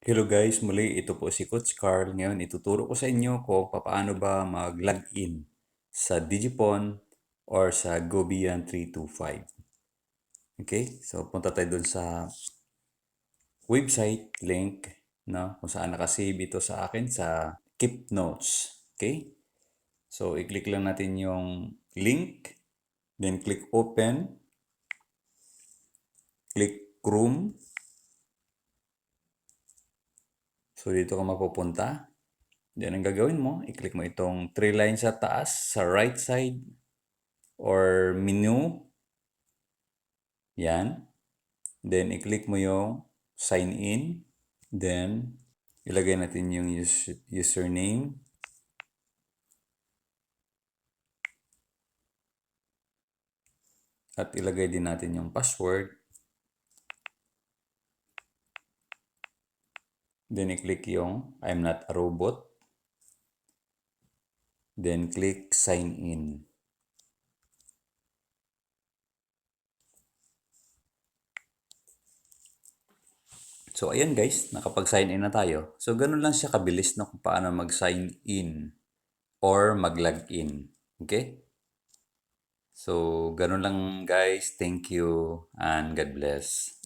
Hello guys, muli ito po si Coach Carl. Ngayon ituturo ko sa inyo kung paano ba mag-login sa Digipon or sa Gobian 325. Okay, so punta tayo dun sa website link, no, kung saan nakasave ito sa akin sa Keep Notes. Okay, so i-click lang natin yung link, then click open, click Chrome. So dito ka mapupunta. Then ang gagawin mo, i-click mo itong 3 lines sa taas, sa right side, or menu. Yan. Then i-click mo yung sign in. Then ilagay natin yung username. At ilagay din natin yung password. Then i-click yung I'm not a robot. Then click sign in. So ayan guys, nakapag-sign in na tayo. So ganun lang siya kabilis na kung paano mag-sign in or mag-log in. Okay? So ganun lang guys. Thank you and God bless.